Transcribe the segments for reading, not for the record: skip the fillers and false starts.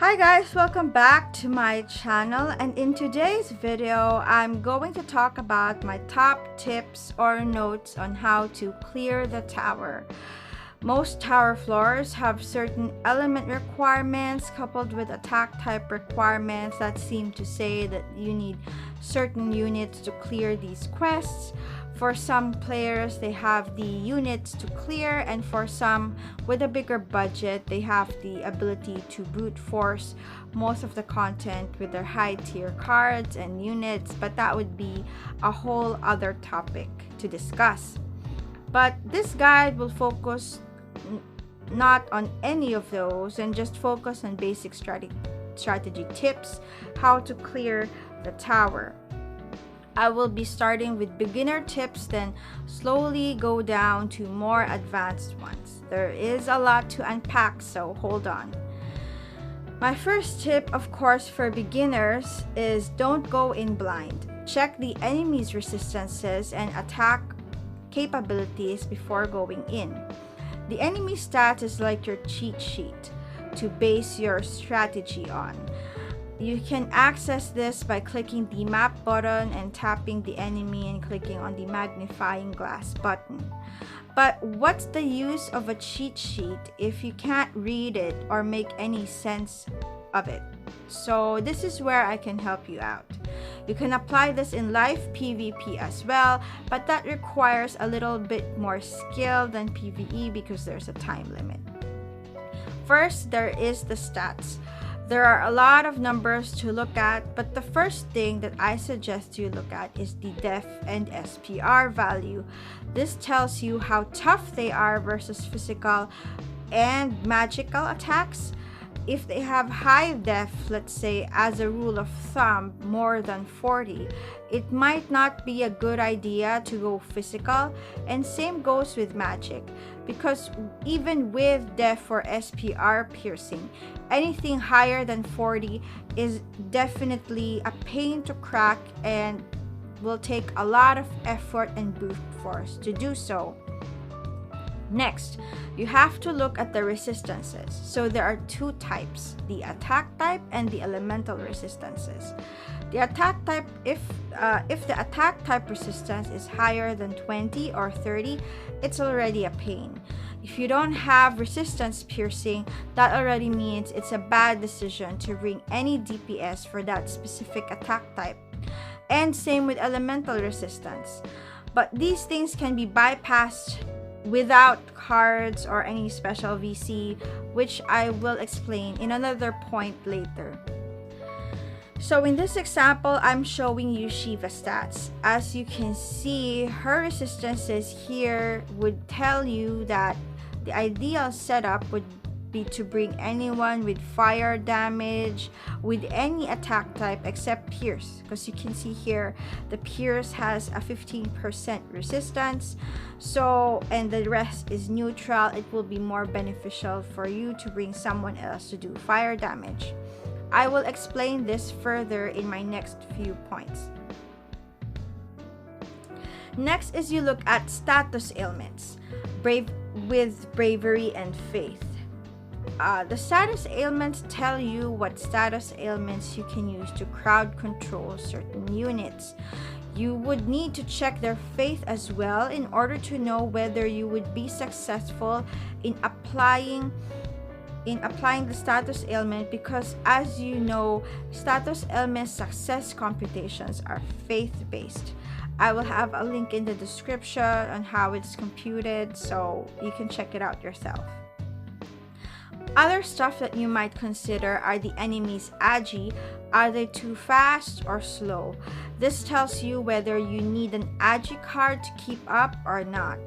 Hi guys, welcome back to my channel, and in today's video I'm going to talk about my top tips or notes on how to clear the tower. Most tower floors have certain element requirements coupled with attack type requirements that seem to say that you need certain units to clear these quests. For some players, they have the units to clear, and for some with a bigger budget, they have the ability to brute force most of the content with their high tier cards and units, but that would be a whole other topic to discuss. But this guide will focus not on any of those and just focus on basic strategy tips, how to clear the tower. I will be starting with beginner tips, then slowly go down to more advanced ones. There is a lot to unpack, so hold on. My first tip, of course, for beginners is don't go in blind. Check the enemy's resistances and attack capabilities before going in. The enemy stat is like your cheat sheet to base your strategy on. You can access this by clicking the map button and tapping the enemy and clicking on the magnifying glass button. But what's the use of a cheat sheet if you can't read it or make any sense of it? So this is where I can help you out. You can apply this in live PvP as well, but that requires a little bit more skill than PvE because there's a time limit. First, there is the stats. There are a lot of numbers to look at, but the first thing that I suggest you look at is the def and SPR value. This tells you how tough they are versus physical and magical attacks. If they have high def, let's say as a rule of thumb, more than 40, it might not be a good idea to go physical, and same goes with magic, because even with def or SPR piercing, anything higher than 40 is definitely a pain to crack and will take a lot of effort and brute force to do so. Next, you have to look at the resistances. So there are two types, the attack type and the elemental resistances. The attack type, if the attack type resistance is higher than 20 or 30, it's already a pain. If you don't have resistance piercing, that already means it's a bad decision to bring any DPS for that specific attack type. And same with elemental resistance. But these things can be bypassed without cards or any special VC, which I will explain in another point later. So in this example, I'm showing you Shiva stats. As you can see, her resistances here would tell you that the ideal setup would be to bring anyone with fire damage with any attack type except pierce, because you can see here the pierce has a 15% resistance, so and the rest is neutral. It will be more beneficial for you to bring someone else to do fire damage. I will explain this further in my next few points. Next is you look at status ailments, with bravery and faith. The status ailments tell you what status ailments you can use to crowd control certain units. You would need to check their faith as well in order to know whether you would be successful in applying the status ailment, because as you know, status ailment success computations are faith-based. I will have a link in the description on how it's computed, so you can check it out yourself. Other stuff that you might consider are the enemy's agi. Are they too fast or slow? This tells you whether you need an agi card to keep up or not.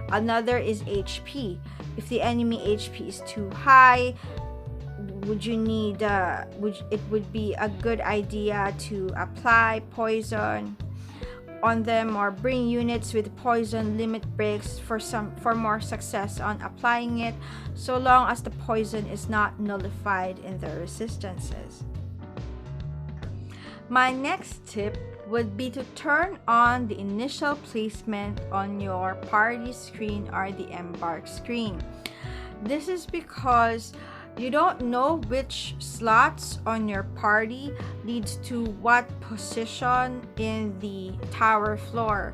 Another is HP. If the enemy HP is too high, it would be a good idea to apply poison on them or bring units with poison limit breaks for more success on applying it, so long as the poison is not nullified in the resistances. My next tip would be to turn on the initial placement on your party screen or the embark screen. This is because You don't know which slots on your party leads to what position in the tower floor.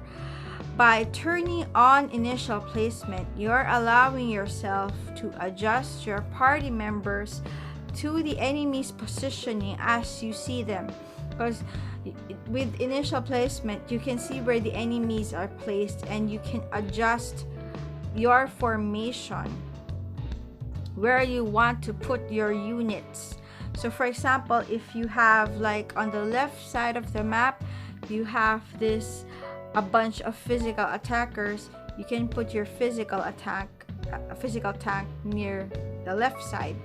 By turning on initial placement, you're allowing yourself to adjust your party members to the enemy's positioning as you see them. Because with initial placement, you can see where the enemies are placed and you can adjust your formation where you want to put your units. So for example, if you have like on the left side of the map, you have a bunch of physical attackers, you can put your physical tank near the left side.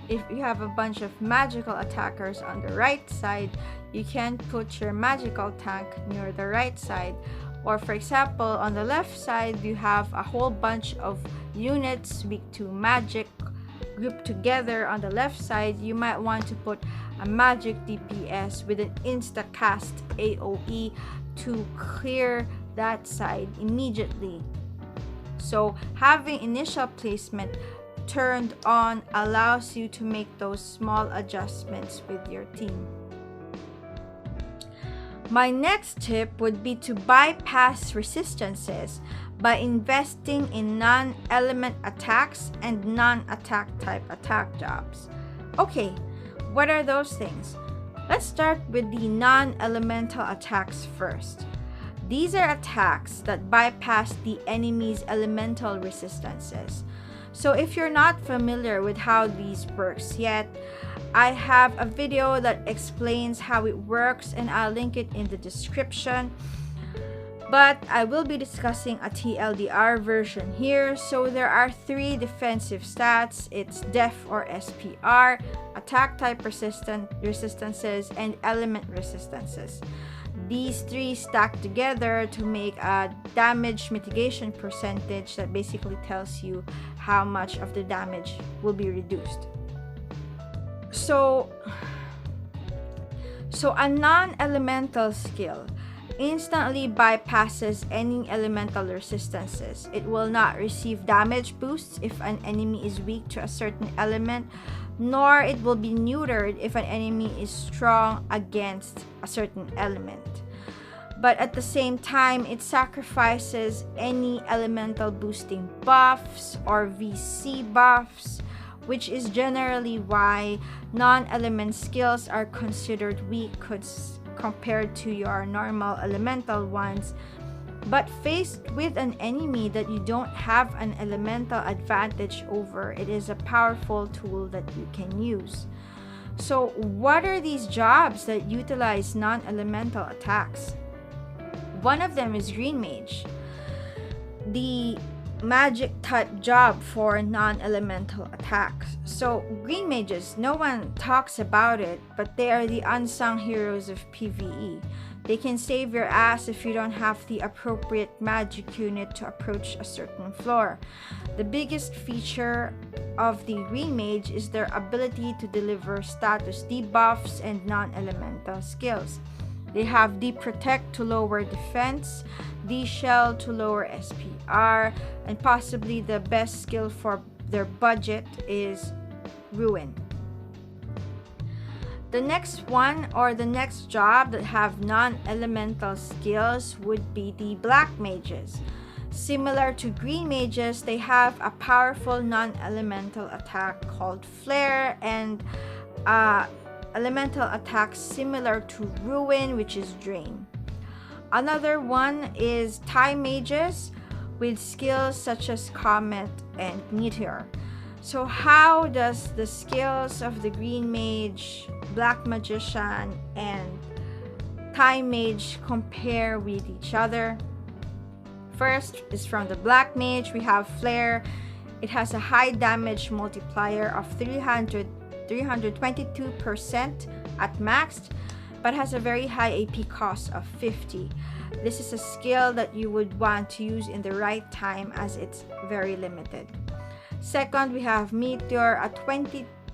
If you have a bunch of magical attackers on the right side, you can put your magical tank near the right side. Or for example, on the left side, you have a whole bunch of units weak to magic grouped together on the left side. You might want to put a magic DPS with an insta-cast AoE to clear that side immediately. So having initial placement turned on allows you to make those small adjustments with your team. My next tip would be to bypass resistances by investing in non-element attacks and non-attack type attack jobs. Okay, what are those things? Let's start with the non-elemental attacks first. These are attacks that bypass the enemy's elemental resistances. So if you're not familiar with how these works yet, I have a video that explains how it works and I'll link it in the description. But I will be discussing a TLDR version here. So there are 3 defensive stats. It's def or SPR, attack type resistances, and element resistances. These 3 stack together to make a damage mitigation percentage that basically tells you how much of the damage will be reduced. So a non-elemental skill instantly bypasses any elemental resistances. It will not receive damage boosts if an enemy is weak to a certain element, nor it will be neutered if an enemy is strong against a certain element. But at the same time, it sacrifices any elemental boosting buffs or VC buffs, which is generally why non-element skills are considered weak compared to your normal elemental ones. But faced with an enemy that you don't have an elemental advantage over, it is a powerful tool that you can use. So what are these jobs that utilize non-elemental attacks? One of them is Green Mage, the magic type job for non-elemental attacks. So Green Mages, no one talks about it, but they are the unsung heroes of PvE. They can save your ass if you don't have the appropriate magic unit to approach a certain floor. The biggest feature of the Green Mage is their ability to deliver status debuffs and non-elemental skills. They have D-Protect to lower defense, D-Shell to lower SPR, and possibly the best skill for their budget is Ruin. The next one or the next job that have non-elemental skills would be the Black Mages. Similar to Green Mages, they have a powerful non-elemental attack called Flare and elemental attacks similar to Ruin, which is Drain. Another one is Time Mages with skills such as Comet and Meteor. So how does the skills of the Green Mage, Black Magician, and Time Mage compare with each other? First is from the Black Mage, we have Flare. It has a high damage multiplier of 322% at maxed, but has a very high AP cost of 50. This is a skill that you would want to use in the right time as it's very limited. Second, we have Meteor, a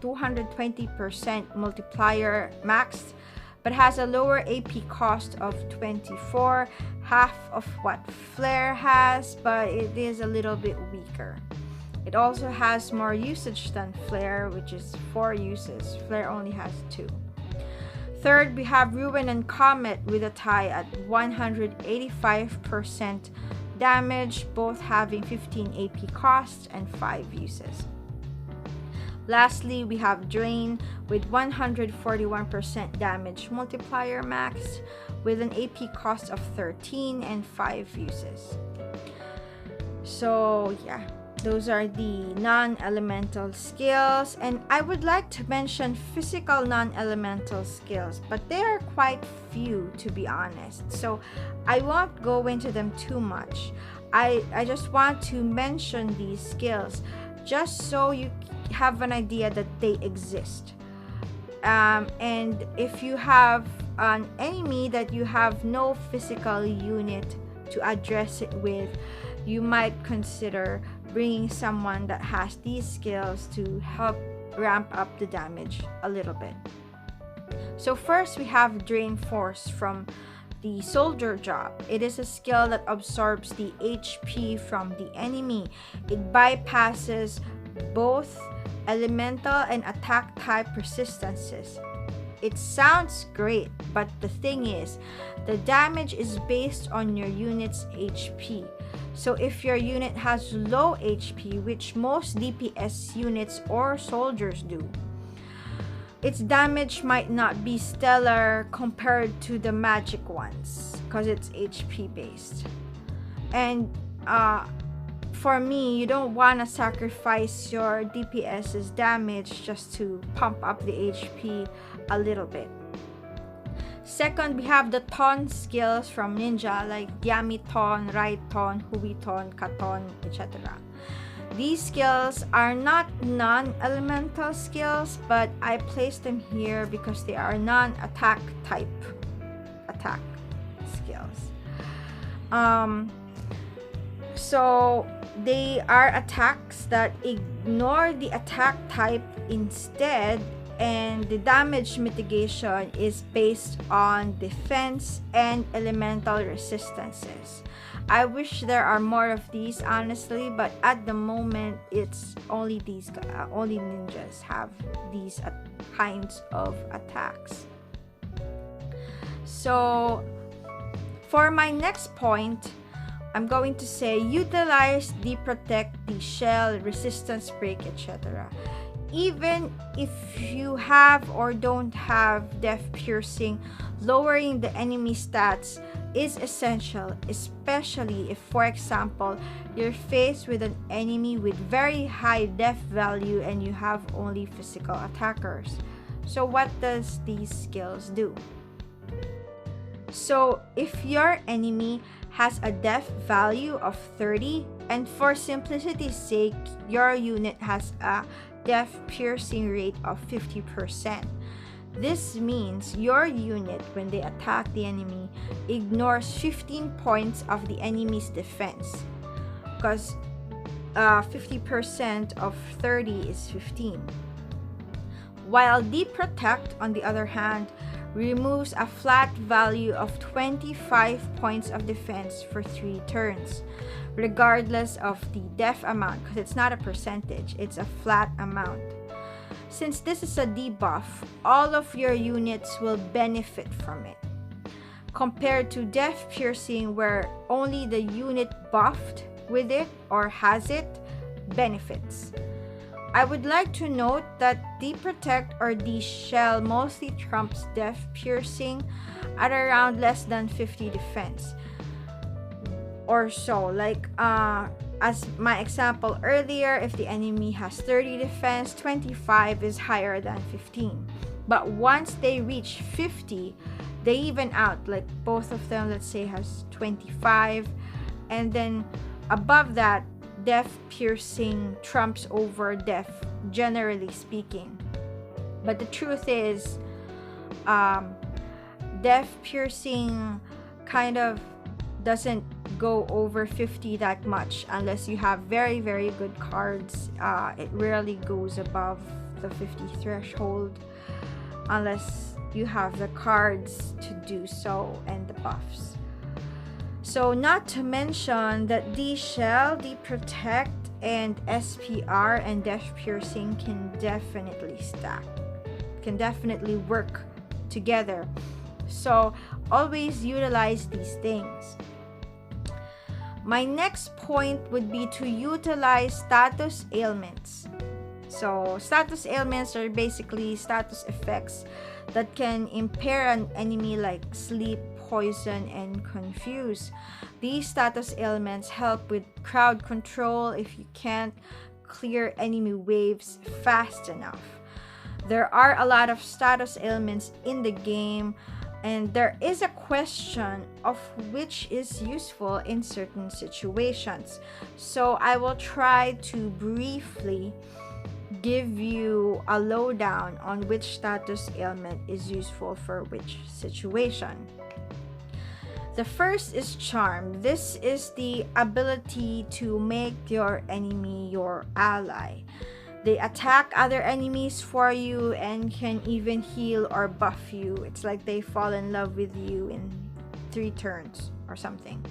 220% multiplier maxed, but has a lower AP cost of 24, half of what Flare has, but it is a little bit weaker. It also has more usage than Flare, which is 4 uses. Flare only has 2. Third, we have Ruin and Comet with a tie at 185% damage, both having 15 AP costs and 5 uses. Lastly, we have Drain with 141% damage multiplier max with an AP cost of 13 and 5 uses. So yeah, those are the non-elemental skills, and I would like to mention physical non-elemental skills, but they are quite few, to be honest, so I won't go into them too much. I just want to mention these skills just so you have an idea that they exist. And if you have an enemy that you have no physical unit to address it with, you might consider bringing someone that has these skills to help ramp up the damage a little bit. So first, we have Drain Force from the Soldier job. It is a skill that absorbs the HP from the enemy. It bypasses both elemental and attack type resistances. It sounds great, but the thing is, the damage is based on your unit's HP. So if your unit has low HP, which most DPS units or soldiers do, its damage might not be stellar compared to the magic ones because it's HP based. And for me, you don't want to sacrifice your DPS's damage just to pump up the HP a little bit. Second, we have the Ton skills from Ninja, like Yami Ton, Rai Ton, Hui Ton, Katon, etc. These skills are not non-elemental skills, but I place them here because they are non-attack type attack skills. So they are attacks that ignore the attack type instead, and the damage mitigation is based on defense and elemental resistances. I wish there are more of these, honestly, but at the moment it's only only ninjas have these kinds of attacks. So for my next point, I'm going to say utilize the Protect, the Shell, Resistance Break, etc. Even if you have or don't have Death Piercing, lowering the enemy stats is essential, especially if, for example, you're faced with an enemy with very high death value and you have only physical attackers. So what does these skills do? So if your enemy has a death value of 30, and for simplicity's sake, your unit has a death piercing rate of 50%. This means your unit, when they attack the enemy, ignores 15 points of the enemy's defense, because 50% of 30 is 15. While the Protect, on the other hand, removes a flat value of 25 points of defense for 3 turns, regardless of the death amount, because it's not a percentage, it's a flat amount. Since this is a debuff, all of your units will benefit from it, compared to Death Piercing, where only the unit buffed with it or has it benefits. I would like to note that the Protect or the Shell mostly trumps Death Piercing at around less than 50 defense or so. Like as my example earlier, if the enemy has 30 defense, 25 is higher than 15. But once they reach 50, they even out. Like both of them, let's say, has 25, and then above that, Death Piercing trumps over Death, generally speaking. But the truth is, Death Piercing kind of doesn't go over 50 that much unless you have very, very good cards. It rarely goes above the 50 threshold unless you have the cards to do so and the buffs. So not to mention that the Shell, the Protect, and SPR and Death Piercing can definitely stack, can definitely work together. So always utilize these things. My next point would be to utilize status ailments. So status ailments are basically status effects that can impair an enemy, like sleep, poison, and confuse. These status ailments help with crowd control if you can't clear enemy waves fast enough. There are a lot of status ailments in the game, and there is a question of which is useful in certain situations. So I will try to briefly give you a lowdown on which status ailment is useful for which situation. The first is Charm. This is the ability to make your enemy your ally. They attack other enemies for you and can even heal or buff you. It's like they fall in love with you in 3 turns or something.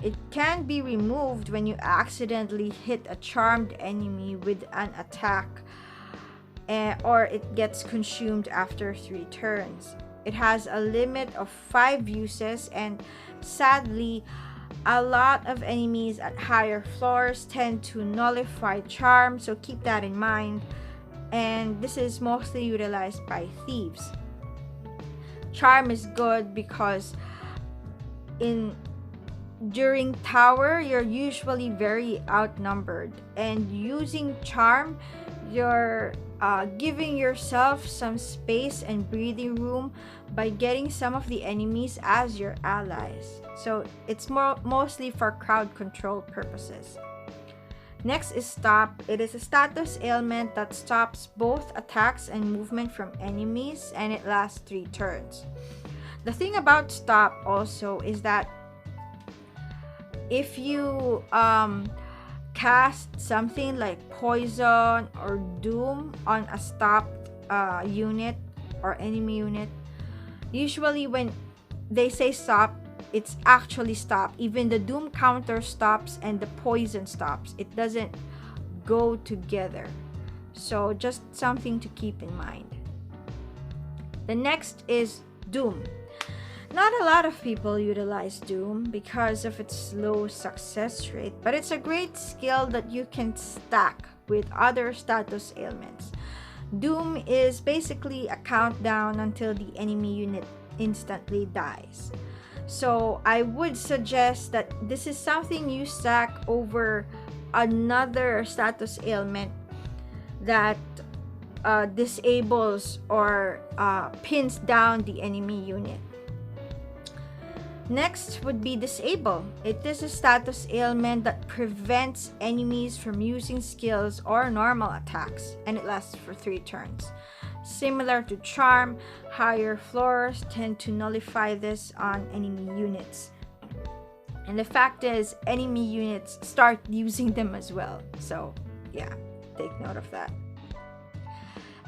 It can be removed when you accidentally hit a charmed enemy with an attack, or it gets consumed after 3 turns. It has a limit of 5 uses, and sadly, a lot of enemies at higher floors tend to nullify Charm, so keep that in mind. And this is mostly utilized by thieves. Charm is good because during tower, you're usually very outnumbered, and using Charm, you're giving yourself some space and breathing room by getting some of the enemies as your allies. So it's mostly for crowd control purposes. Next is Stop. It is a status ailment that stops both attacks and movement from enemies, and it lasts 3 turns. The thing about Stop also is that if you cast something like Poison or Doom on a stopped unit or enemy unit, usually when they say stop, it's actually stop. Even the Doom counter stops and the Poison stops. It doesn't go together. So just something to keep in mind. The next is Doom. Not a lot of people utilize Doom because of its low success rate, but it's a great skill that you can stack with other status ailments. Doom is basically a countdown until the enemy unit instantly dies. So I would suggest that this is something you stack over another status ailment that disables or pins down the enemy unit. Next would be Disable. It is a status ailment that prevents enemies from using skills or normal attacks, and it lasts for 3 turns. Similar to Charm, higher floors tend to nullify this on enemy units. And the fact is, enemy units start using them as well. So yeah, take note of that.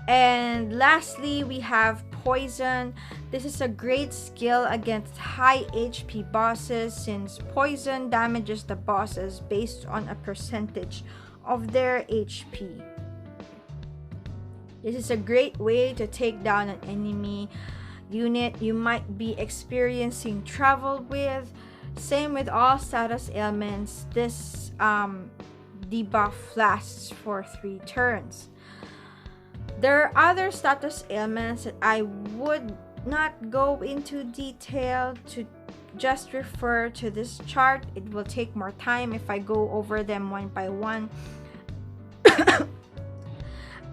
And lastly, we have Poison. This is a great skill against high HP bosses, since Poison damages the bosses based on a percentage of their HP. This is a great way to take down an enemy unit you might be experiencing trouble with. Same with all status ailments. This debuff lasts for 3 turns. There are other status ailments that I would not go into detail, to just refer to this chart. It will take more time if I go over them one by one.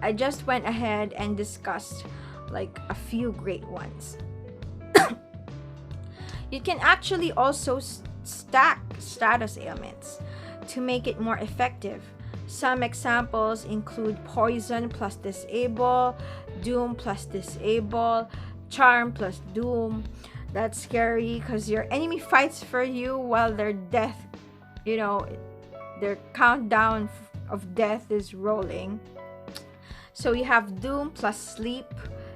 I just went ahead and discussed like a few great ones. You can actually also stack status ailments to make it more effective. Some examples include Poison plus Disable, Doom plus Disable, Charm plus Doom. That's scary because your enemy fights for you while their death, their countdown of death is rolling. So you have Doom plus Sleep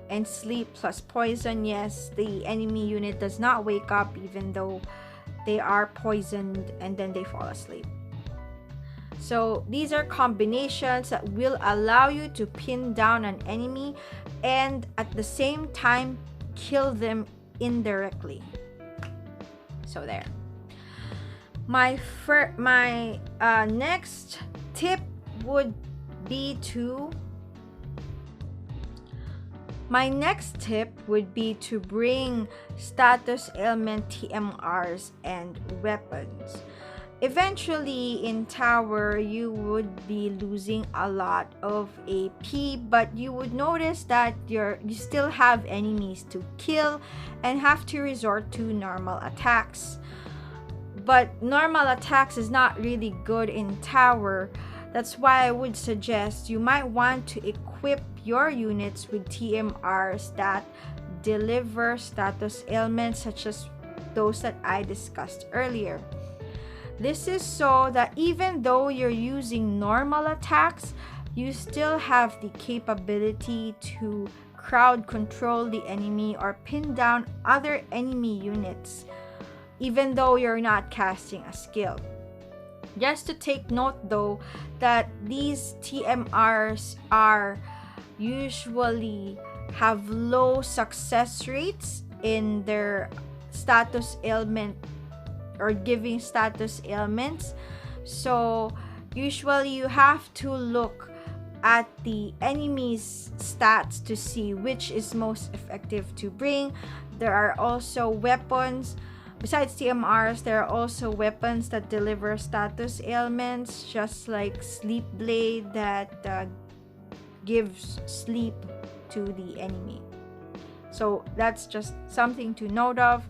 and Sleep plus Poison. Yes, the enemy unit does not wake up even though they are poisoned, and then they fall asleep. So these are combinations that will allow you to pin down an enemy and at the same time kill them indirectly. So there. My next tip would be to bring status ailment TMRs and weapons. Eventually in tower you would be losing a lot of AP, but you would notice that you still have enemies to kill and have to resort to normal attacks. But normal attacks is not really good in tower. That's why I would suggest you might want to equip your units with TMRs that deliver status ailments, such as those that I discussed earlier. This is so that even though you're using normal attacks, you still have the capability to crowd control the enemy or pin down other enemy units, even though you're not casting a skill. Just to take note though, that these TMRs are usually have low success rates in their status ailment or giving status ailments. So usually you have to look at the enemy's stats to see which is most effective to bring. There are also weapons. Besides TMRs, there are also weapons that deliver status ailments, just like Sleep Blade that gives sleep to the enemy. So that's just something to note of.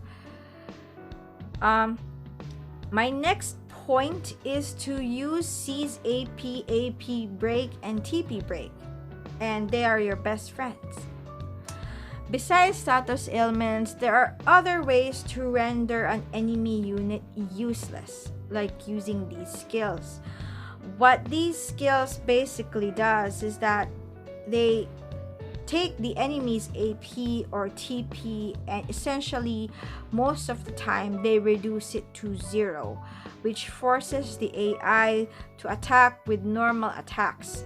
My next point is to use Sieze AP, AP break, and TP break, and they are your best friends. Besides status ailments, there are other ways to render an enemy unit useless, like using these skills. What these skills basically does is that they take the enemy's AP or TP, and essentially most of the time they reduce it to 0, which forces the AI to attack with normal attacks.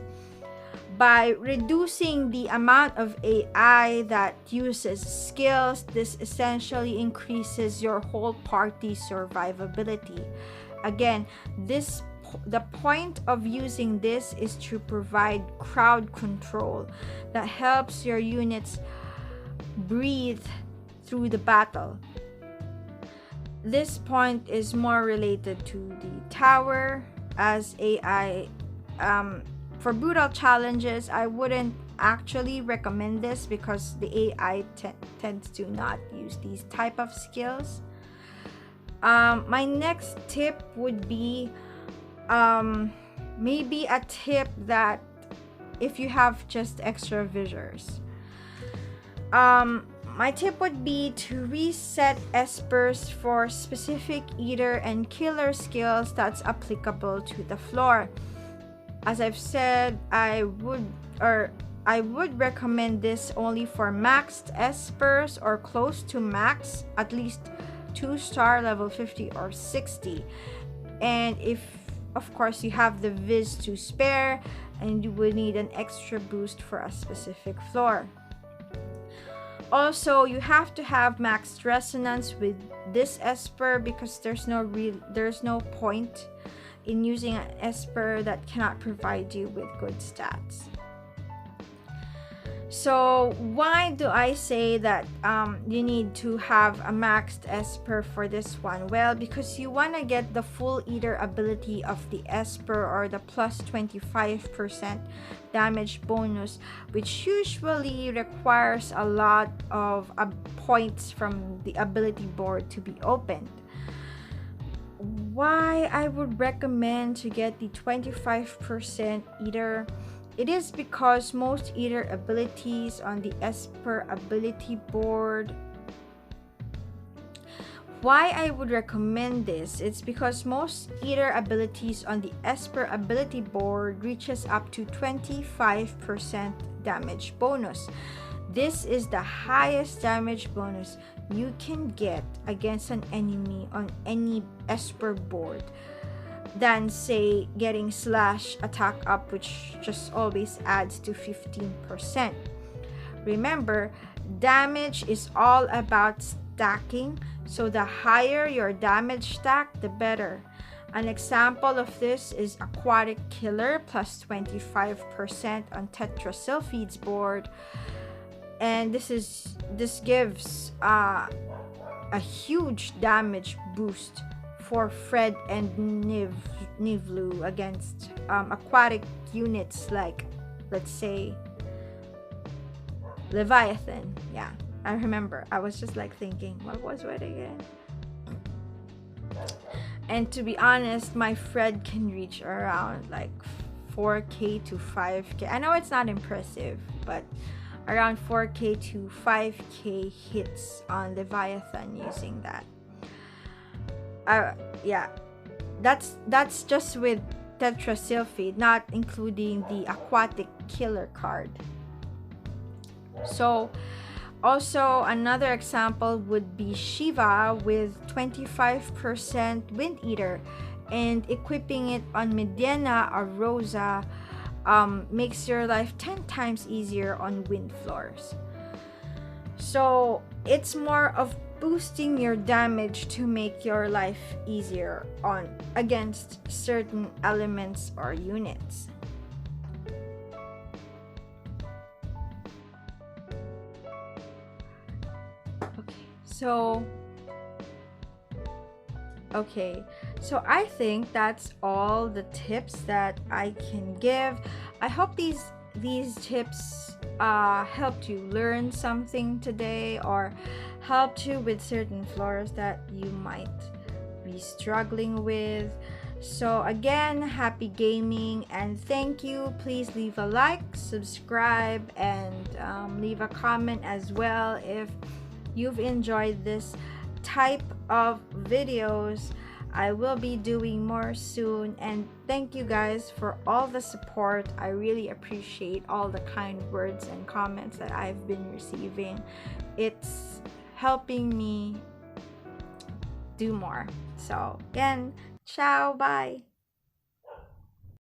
By reducing the amount of AI that uses skills, this essentially increases your whole party's survivability. Again, the point of using this is to provide crowd control that helps your units breathe through the battle. This point is more related to the tower, as AI for brutal challenges I wouldn't actually recommend this because the AI tends to not use these type of skills. My next tip would be maybe a tip that if you have just extra visors. My tip would be to reset espers for specific eater and killer skills that's applicable to the floor. As I've said, I would recommend this only for maxed espers or close to max, at least 2-star level 50 or 60. And if of course you have the viz to spare and you would need an extra boost for a specific floor. Also, you have to have maxed resonance with this esper because there's no point in using an esper that cannot provide you with good stats. So why do I say that you need to have a maxed esper for this one? Well, because you want to get the full eater ability of the esper, or the plus 25% damage bonus, which usually requires a lot of points from the ability board to be opened. Why I would recommend to get the 25% eater? It is because most eater abilities on the esper ability board. Why I would recommend this? It's because most eater abilities on the esper ability board reaches up to 25% damage bonus. This is the highest damage bonus you can get against an enemy on any esper board. than say getting slash attack up, which just always adds to 15%. Remember, damage is all about stacking, so the higher your damage stack, the better. An example of this is Aquatic Killer plus 25% on Tetrasilphide's board, and this gives a huge damage boost for Fred and Nivlu against aquatic units like, let's say, Leviathan. Yeah, I remember. I was just like thinking, what was it again? And to be honest, my Fred can reach around like 4k to 5k. I know it's not impressive, but around 4k to 5k hits on Leviathan using that. Yeah, that's just with Tetrasilphide, not including the Aquatic Killer card. So also another example would be Shiva with 25% Wind Eater, and equipping it on Medina or Rosa makes your life 10 times easier on wind floors. So it's more of boosting your damage to make your life easier on against certain elements or units. So I think that's all the tips that I can give. I hope these tips helped you learn something today, or helped you with certain floors that you might be struggling with. So again, happy gaming and thank you. Please leave a like, subscribe, and leave a comment as well if you've enjoyed this type of videos. I will be doing more soon, and thank you guys for all the support. I really appreciate all the kind words and comments that I've been receiving. It's helping me do more. So again, ciao, bye.